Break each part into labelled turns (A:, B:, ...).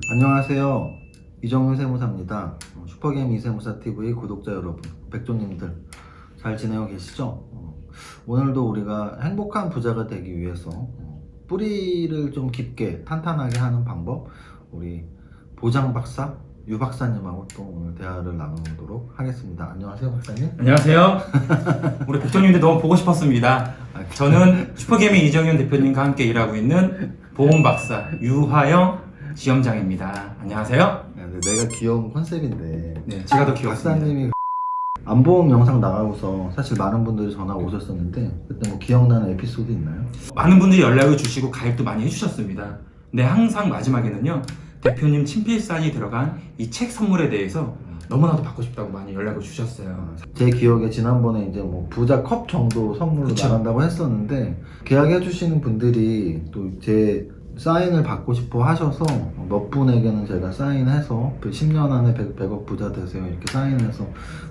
A: 안녕하세요. 이정윤 세무사입니다. 슈퍼게임 이세무사TV 구독자 여러분, 백조님들 잘 지내고 계시죠? 오늘도 우리가 행복한 부자가 되기 위해서 뿌리를 좀 깊게 탄탄하게 하는 방법, 우리 보장 박사 유 박사님하고 또 오늘 대화를 나누도록 하겠습니다. 안녕하세요, 박사님.
B: 안녕하세요. 우리 백조님들 너무 보고 싶었습니다. 저는 슈퍼게이밍 이정현 대표님과 함께 일하고 있는 보험박사 유화영 지점장입니다. 안녕하세요.
A: 네, 내가 귀여운 컨셉인데
B: 네, 제가 더 귀엽습니다.
A: 박사님이 안보험 영상 나가고서 사실 많은 분들이 전화 오셨었는데 그때 뭐 기억나는 에피소드 있나요?
B: 많은 분들이 연락을 주시고 가입도 많이 해주셨습니다. 근데 항상 마지막에는요, 대표님 친필 사인이 들어간 이 책 선물에 대해서 너무나도 받고 싶다고 많이 연락을 주셨어요.
A: 제 기억에 지난번에 이제 뭐 부자 컵 정도 선물로
B: 그쵸.
A: 나간다고 했었는데 계약해 주시는 분들이 또 제 사인을 받고 싶어 하셔서 몇 분에게는 제가 사인해서 10년 안에 100억 부자 되세요 이렇게 사인해서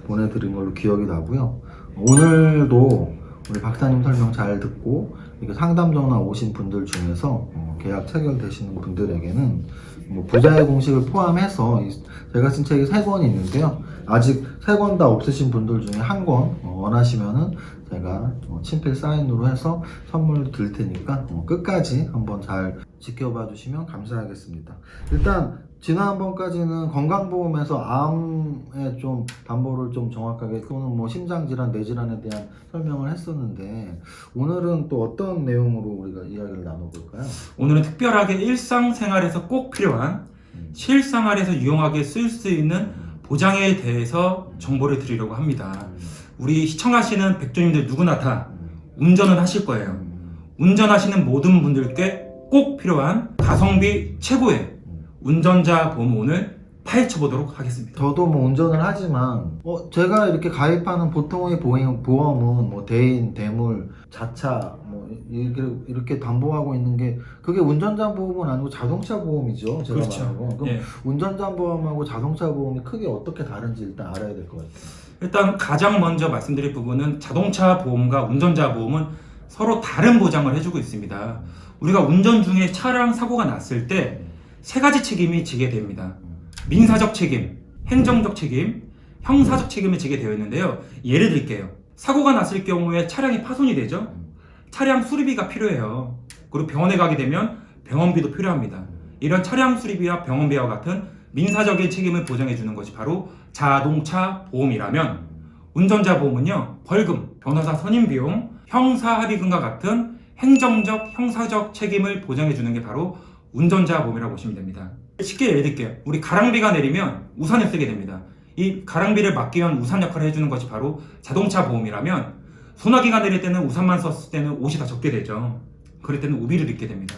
A: 보내드린 걸로 기억이 나고요. 오늘도 우리 박사님 설명 잘 듣고 이렇게 상담 전화 오신 분들 중에서 계약 체결되시는 분들에게는 뭐 부자의 공식을 포함해서 제가 쓴 책이 3권이 있는데요. 아직 3권 다 없으신 분들 중에 한 권 원하시면은 제가 친필 사인으로 해서 선물 드릴 테니까 끝까지 한번 잘 지켜봐 주시면 감사하겠습니다. 일단 지난번까지는 건강보험에서 암에 좀 담보를 좀 정확하게 또는 뭐 심장질환, 뇌질환에 대한 설명을 했었는데 오늘은 또 어떤 내용으로 우리가 이야기를 나눠볼까요?
B: 오늘은 특별하게 일상생활에서 꼭 필요한 실생활에서 유용하게 쓸 수 있는 보장에 대해서 정보를 드리려고 합니다. 우리 시청하시는 백조님들 누구나 다 운전을 하실 거예요. 운전하시는 모든 분들께 꼭 필요한 가성비 최고의 운전자 보험을 오늘 파헤쳐 보도록 하겠습니다.
A: 저도 뭐 운전을 하지만 제가 이렇게 가입하는 보통의 보험은 뭐 대인, 대물, 자차 뭐 이렇게 담보하고 있는 게 그게 운전자 보험은 아니고 자동차 보험이죠. 제가
B: 그렇죠.
A: 말하고. 그럼
B: 예.
A: 운전자 보험하고 자동차 보험이 크게 어떻게 다른지 일단 알아야 될 것 같아요.
B: 일단 가장 먼저 말씀드릴 부분은 자동차 보험과 운전자 보험은 서로 다른 보장을 해주고 있습니다. 우리가 운전 중에 차량 사고가 났을 때 3가지 책임이 지게 됩니다. 민사적 책임, 행정적 책임, 형사적 책임을 지게 되어 있는데요. 예를 들게요. 사고가 났을 경우에 차량이 파손이 되죠. 차량 수리비가 필요해요. 그리고 병원에 가게 되면 병원비도 필요합니다. 이런 차량 수리비와 병원비와 같은 민사적인 책임을 보장해 주는 것이 바로 자동차 보험이라면, 운전자 보험은요, 벌금, 변호사 선임 비용, 형사 합의금과 같은 행정적, 형사적 책임을 보장해 주는 게 바로 운전자 보험이라고 보시면 됩니다. 쉽게 예를 들게요. 우리 가랑비가 내리면 우산을 쓰게 됩니다. 이 가랑비를 막기 위한 우산 역할을 해주는 것이 바로 자동차 보험이라면, 소나기가 내릴 때는 우산만 썼을 때는 옷이 다 젖게 되죠. 그럴 때는 우비를 입게 됩니다.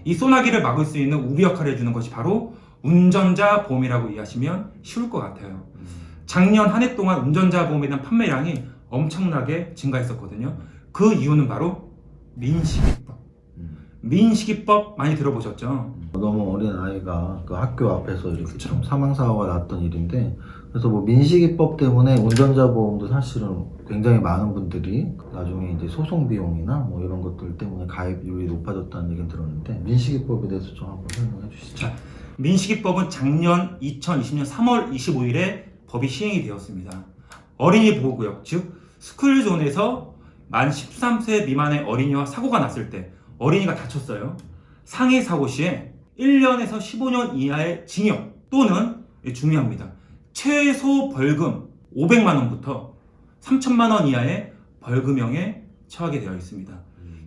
B: 이 소나기를 막을 수 있는 우비 역할을 해주는 것이 바로 운전자 보험이라고 이해하시면 쉬울 것 같아요. 작년 한 해 동안 운전자 보험에 대한 판매량이 엄청나게 증가했었거든요. 그 이유는 바로 민식이법. 민식이법 많이 들어보셨죠?
A: 너무 어린 아이가 그 학교 앞에서 이렇게 좀 사망사고가 났던 일인데, 그래서 뭐 민식이법 때문에 운전자 보험도 사실은 굉장히 많은 분들이 나중에 이제 소송 비용이나 뭐 이런 것들 때문에 가입률이 높아졌다는 얘기는 들었는데, 민식이법에 대해서 좀 한번 설명해 주시죠.
B: 자, 민식이법은 작년 2020년 3월 25일에 법이 시행이 되었습니다. 어린이 보호구역, 즉 스쿨존에서 만 13세 미만의 어린이와 사고가 났을 때, 어린이가 다쳤어요. 상해 사고 시에 1년에서 15년 이하의 징역 또는, 중요합니다, 최소 벌금 500만 원부터 3천만 원 이하의 벌금형에 처하게 되어 있습니다.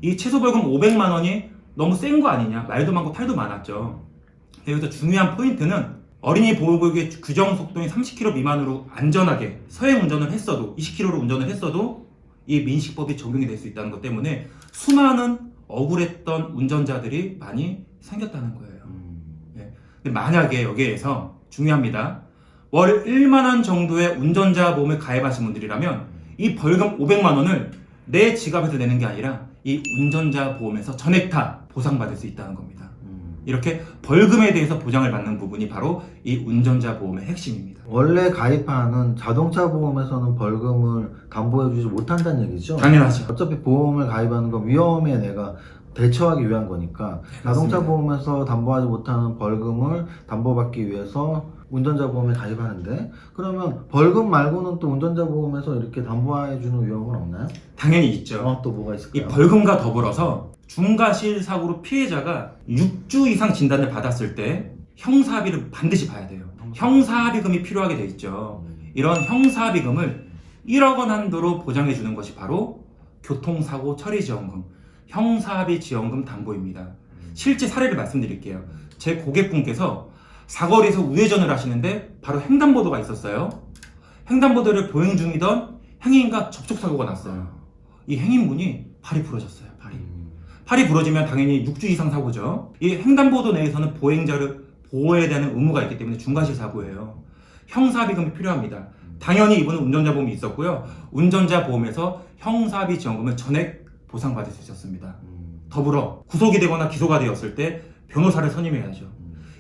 B: 이 최소 벌금 500만 원이 너무 센 거 아니냐, 말도 많고 탈도 많았죠. 여기서 중요한 포인트는 어린이 보호구역의 규정 속도인 30km 미만으로 안전하게 서행 운전을 했어도, 20km로 운전을 했어도 이 민식법이 적용이 될 수 있다는 것 때문에 수많은 억울했던 운전자들이 많이 생겼다는 거예요. 네. 근데 만약에 여기에서 중요합니다, 월 1만 원 정도의 운전자 보험을 가입하신 분들이라면 이 벌금 500만 원을 내 지갑에서 내는 게 아니라 이 운전자 보험에서 전액 다 보상받을 수 있다는 겁니다. 이렇게 벌금에 대해서 보장을 받는 부분이 바로 이 운전자 보험의 핵심입니다.
A: 원래 가입하는 자동차 보험에서는 벌금을 담보해주지 못한다는 얘기죠?
B: 당연하죠.
A: 어차피 보험을 가입하는 건 위험에 내가 대처하기 위한 거니까 자동차
B: 맞습니다.
A: 보험에서 담보하지 못하는 벌금을 담보받기 위해서 운전자 보험에 가입하는데 그러면 벌금 말고는 또 운전자 보험에서 이렇게 담보해주는 위험은 없나요?
B: 당연히 있죠.
A: 또 뭐가
B: 이
A: 있을까요?
B: 벌금과 더불어서 중과실 사고로 피해자가 6주 이상 진단을 받았을 때 형사합의를 반드시 봐야 돼요. 형사합의금이 필요하게 돼 있죠. 이런 형사합의금을 1억 원 한도로 보장해 주는 것이 바로 교통사고 처리지원금, 형사합의지원금 담보입니다. 실제 사례를 말씀드릴게요. 제 고객분께서 사거리에서 우회전을 하시는데 바로 횡단보도가 있었어요. 횡단보도를 보행 중이던 행인과 접촉사고가 났어요. 이 행인분이 팔이 부러졌어요. 팔이 부러지면 당연히 6주 이상 사고죠. 이 횡단보도 내에서는 보행자를 보호해야 되는 의무가 있기 때문에 중과실 사고예요. 형사합의금이 필요합니다. 당연히 이분은 운전자 보험이 있었고요. 운전자 보험에서 형사합의 지원금을 전액 보상받을 수 있었습니다. 더불어 구속이 되거나 기소가 되었을 때 변호사를 선임해야죠.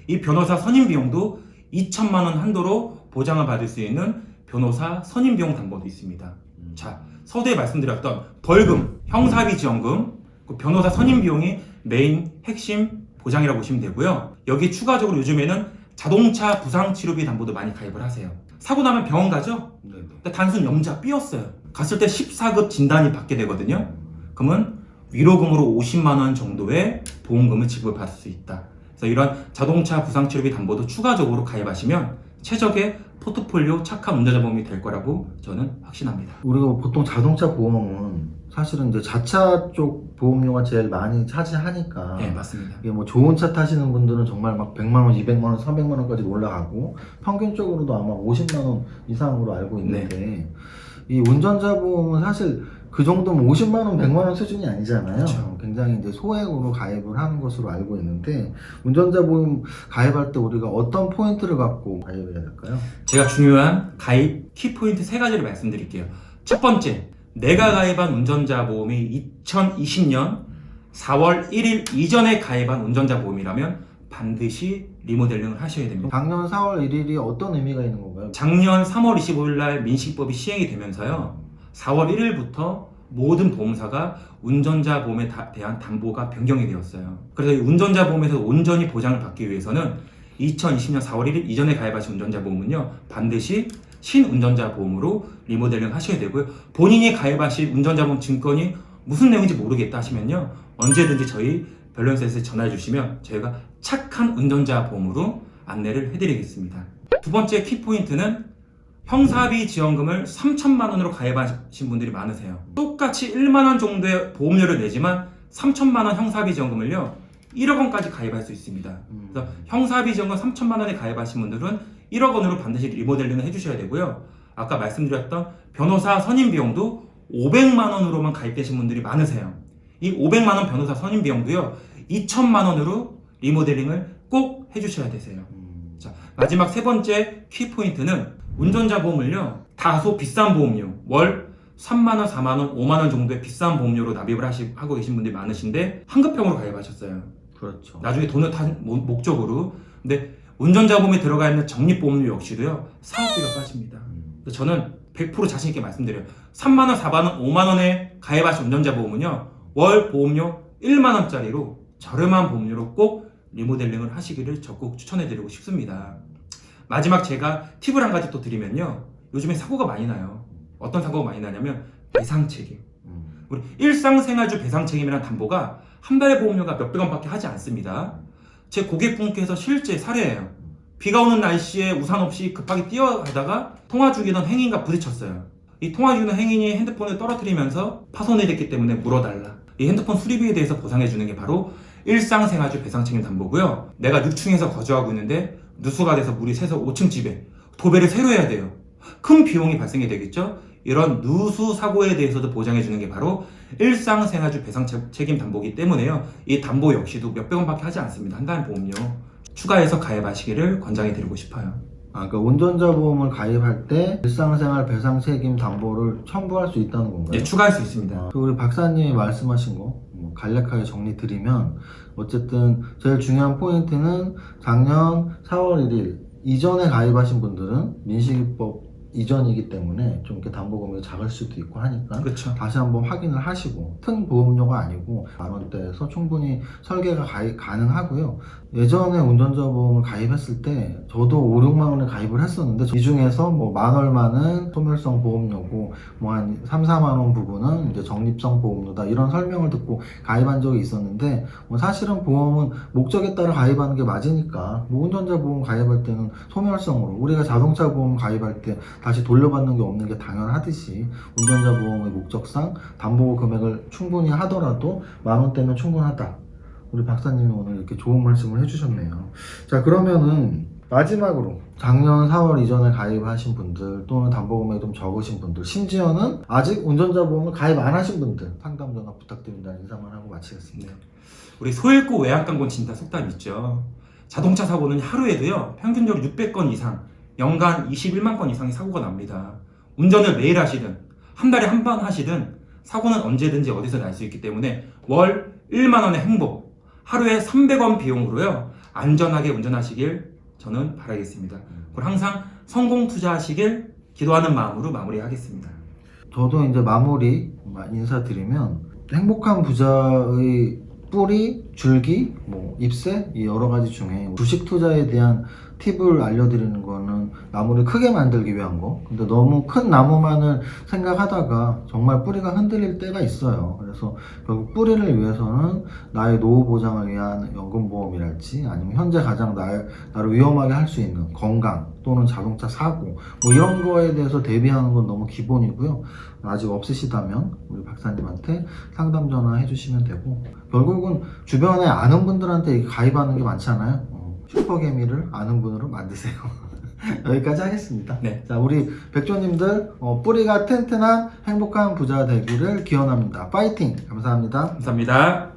B: 이 변호사 선임 비용도 2천만 원 한도로 보장을 받을 수 있는 변호사 선임 비용 담보도 있습니다. 자, 서두에 말씀드렸던 벌금, 형사합의 지원금, 그 변호사 선임 비용이 메인 핵심 보장이라고 보시면 되고요. 여기 추가적으로 요즘에는 자동차 부상 치료비 담보도 많이 가입을 하세요. 사고 나면 병원 가죠? 근데 단순 염자 삐었어요. 갔을 때 14급 진단이 받게 되거든요. 그러면 위로금으로 50만 원 정도의 보험금을 지급받을 수 있다. 그래서 이런 자동차 부상 치료비 담보도 추가적으로 가입하시면 최적의 포트폴리오 착한 운전자 보험이 될 거라고 저는 확신합니다.
A: 우리가 보통 자동차 보험은 사실은 이제 자차 쪽 보험료가 제일 많이 차지하니까
B: 네, 맞습니다.
A: 이게 뭐 좋은 차 타시는 분들은 정말 막 100만 원, 200만 원, 300만 원까지 올라가고 평균적으로도 아마 50만 원 이상으로 알고 있는데 이 운전자 보험은 사실 그 정도면 50만 원, 100만 원 수준이 아니잖아요.
B: 그렇죠.
A: 굉장히 이제 소액으로 가입을 하는 것으로 알고 있는데 운전자 보험 가입할 때 우리가 어떤 포인트를 갖고 가입해야 될까요?
B: 제가 중요한 가입 키포인트 3가지를 말씀드릴게요. 첫 번째, 내가 가입한 운전자 보험이 2020년 4월 1일 이전에 가입한 운전자 보험이라면 반드시 리모델링을 하셔야 됩니다.
A: 작년 4월 1일이 어떤 의미가 있는 건가요?
B: 작년 3월 25일 날 민식법이 시행이 되면서요. 4월 1일부터 모든 보험사가 운전자 보험에 대한 담보가 변경이 되었어요. 그래서 이 운전자 보험에서 온전히 보장을 받기 위해서는 2020년 4월 1일 이전에 가입하신 운전자 보험은요. 반드시 신운전자 보험으로 리모델링 하셔야 되고요. 본인이 가입하신 운전자 보험 증권이 무슨 내용인지 모르겠다 하시면요. 언제든지 저희 밸런스에서 전화해 주시면 저희가 착한 운전자 보험으로 안내를 해드리겠습니다. 두 번째 키포인트는 형사합의 지원금을 3천만 원으로 가입하신 분들이 많으세요. 똑같이 1만 원 정도의 보험료를 내지만 3천만 원 형사합의 지원금을요 1억 원까지 가입할 수 있습니다. 그래서 형사합의 지원금 3천만 원에 가입하신 분들은 1억 원으로 반드시 리모델링을 해주셔야 되고요. 아까 말씀드렸던 변호사 선임 비용도 500만 원으로만 가입되신 분들이 많으세요. 이 500만 원 변호사 선임 비용도요 2천만 원으로 리모델링을 꼭 해주셔야 되세요. 자, 마지막 세 번째 키포인트는 운전자 보험을요 다소 비싼 보험료 월 3만원, 4만원, 5만원 정도의 비싼 보험료로 납입을 하고 계신 분들이 많으신데 환급형으로 가입하셨어요.
A: 그렇죠.
B: 나중에 돈을 탄 목적으로. 근데 운전자 보험에 들어가 있는 적립보험료 역시도요 사업비가 빠집니다. 그래서 저는 100% 자신있게 말씀드려요. 3만원, 4만원, 5만원에 가입하신 운전자 보험은요 월 보험료 1만원짜리로 저렴한 보험료로 꼭 리모델링을 하시기를 적극 추천해드리고 싶습니다. 마지막 제가 팁을 한 가지 또 드리면요. 요즘에 사고가 많이 나요. 어떤 사고가 많이 나냐면 배상책임. 우리 일상생활주 배상책임이라는 담보가 한 달에 보험료가 몇백 원밖에 하지 않습니다. 제 고객분께서 실제 사례예요. 비가 오는 날씨에 우산 없이 급하게 뛰어가다가 통화 중이던 행인과 부딪혔어요. 이 통화 중이던 행인이 핸드폰을 떨어뜨리면서 파손이 됐기 때문에 물어달라. 이 핸드폰 수리비에 대해서 보상해주는 게 바로 일상생활주 배상책임 담보고요. 내가 6층에서 거주하고 있는데 누수가 돼서 물이 새서 5층 집에 도배를 새로 해야 돼요. 큰 비용이 발생이 되겠죠. 이런 누수 사고에 대해서도 보장해주는 게 바로 일상생활주 배상책임 담보이기 때문에요. 이 담보 역시도 몇백 원밖에 하지 않습니다. 한 달 보험료 추가해서 가입하시기를 권장해드리고 싶어요.
A: 그러니까 운전자 보험을 가입할 때 일상생활 배상 책임 담보를 청구할 수 있다는 건가요?
B: 네, 추가할 수 있습니다.
A: 우리 박사님이 말씀하신 거 간략하게 정리 드리면 어쨌든 제일 중요한 포인트는 작년 4월 1일 이전에 가입하신 분들은 민식이법 이전이기 때문에 좀 이렇게 담보 금액이 작을 수도 있고 하니까
B: 그렇죠.
A: 다시 한번 확인을 하시고, 큰 보험료가 아니고 10,000원대에서 충분히 설계가 가능하고요. 예전에 운전자 보험을 가입했을 때 저도 5, 6만 원에 가입을 했었는데, 이 중에서 뭐 만 얼마는 소멸성 보험료고 뭐 한 3, 4만 원 부분은 이제 적립성 보험료다, 이런 설명을 듣고 가입한 적이 있었는데, 뭐 사실은 보험은 목적에 따라 가입하는 게 맞으니까, 뭐 운전자 보험 가입할 때는 소멸성으로, 우리가 자동차 보험 가입할 때 다시 돌려받는 게 없는 게 당연하듯이 운전자 보험의 목적상 담보 금액을 충분히 하더라도 10,000원대면 충분하다. 우리 박사님이 오늘 이렇게 좋은 말씀을 해주셨네요. 자, 그러면은 마지막으로 작년 4월 이전에 가입하신 분들, 또는 담보금액이 좀 적으신 분들, 심지어는 아직 운전자 보험을 가입 안 하신 분들, 상담 전화 부탁드린다는 인사만 하고 마치겠습니다.
B: 우리 소잃고 외양간곤 진단 속담 있죠. 자동차 사고는 하루에도요 평균적으로 600건 이상, 연간 21만 건 이상의 사고가 납니다. 운전을 매일 하시든 한 달에 한 번 하시든 사고는 언제든지 어디서 날 수 있기 때문에 월 1만 원의 행복, 하루에 300원 비용으로요 안전하게 운전하시길 저는 바라겠습니다. 그리고 항상 성공 투자하시길 기도하는 마음으로 마무리하겠습니다.
A: 저도 이제 마무리 인사드리면, 행복한 부자의 뿌리, 줄기, 뭐 잎새, 이 여러 가지 중에 주식 투자에 대한 팁을 알려드리는 거는 나무를 크게 만들기 위한 거. 근데 너무 큰 나무만을 생각하다가 정말 뿌리가 흔들릴 때가 있어요. 그래서 결국 뿌리를 위해서는 나의 노후 보장을 위한 연금보험이랄지, 아니면 현재 가장 나를 위험하게 할 수 있는 건강, 또는 자동차 사고, 뭐 이런 거에 대해서 대비하는 건 너무 기본이고요. 아직 없으시다면 우리 박사님한테 상담 전화 해주시면 되고, 결국은 주변에 아는 분들한테 가입하는 게 많잖아요. 슈퍼개미를 아는 분으로 만드세요. 여기까지 하겠습니다.
B: 네.
A: 자, 우리 백조님들 뿌리가 튼튼한 행복한 부자 되기를 기원합니다. 파이팅! 감사합니다.
B: 감사합니다.